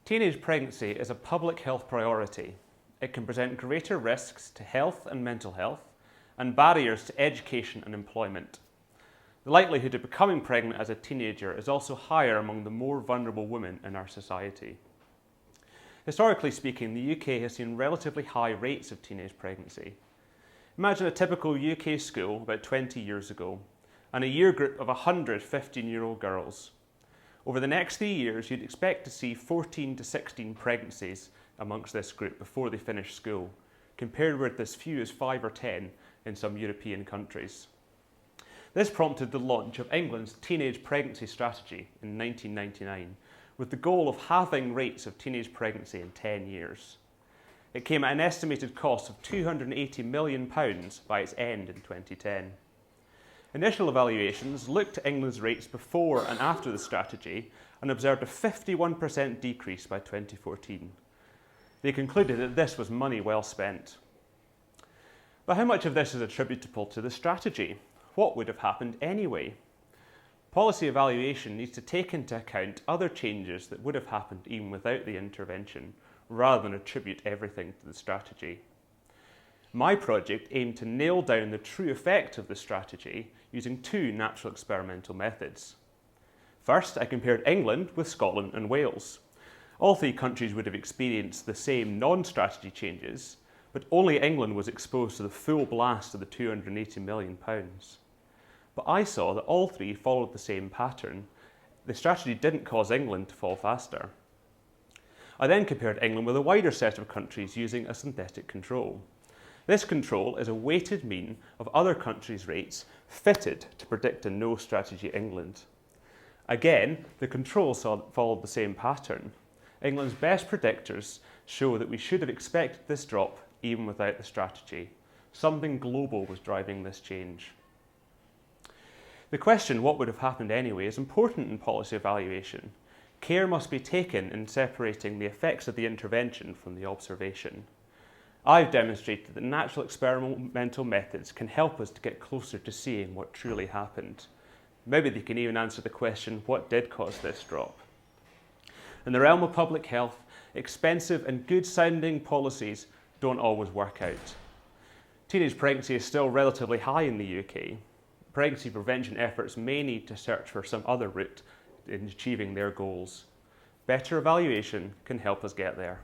Teenage pregnancy is a public health priority. It can present greater risks to health and mental health and barriers to education and employment. The likelihood of becoming pregnant as a teenager is also higher among the more vulnerable women in our society. Historically speaking, the UK has seen relatively high rates of teenage pregnancy. Imagine a typical UK school about 20 years ago and a year group of 100 15-year-old girls. Over the next 3 years, you'd expect to see 14 to 16 pregnancies amongst this group before they finish school, compared with as few as 5 or 10 in some European countries. This prompted the launch of England's teenage pregnancy strategy in 1999, with the goal of halving rates of teenage pregnancy in 10 years. It came at an estimated cost of £280 million by its end in 2010. Initial evaluations looked at England's rates before and after the strategy and observed a 51% decrease by 2014. They concluded that this was money well spent. But how much of this is attributable to the strategy? What would have happened anyway? Policy evaluation needs to take into account other changes that would have happened even without the intervention, rather than attribute everything to the strategy. My project aimed to nail down the true effect of the strategy using two natural experimental methods. First, I compared England with Scotland and Wales. All three countries would have experienced the same non-strategy changes, but only England was exposed to the full blast of the £280 million. But I saw that all three followed the same pattern. The strategy didn't cause England to fall faster. I then compared England with a wider set of countries using a synthetic control. This control is a weighted mean of other countries' rates fitted to predict a no strategy England. Again, the control followed the same pattern. England's best predictors show that we should have expected this drop even without the strategy. Something global was driving this change. The question, what would have happened anyway, is important in policy evaluation. Care must be taken in separating the effects of the intervention from the observation. I've demonstrated that natural experimental methods can help us to get closer to seeing what truly happened. Maybe they can even answer the question, what did cause this drop? In the realm of public health, expensive and good-sounding policies don't always work out. Teenage pregnancy is still relatively high in the UK. Pregnancy prevention efforts may need to search for some other route in achieving their goals. Better evaluation can help us get there.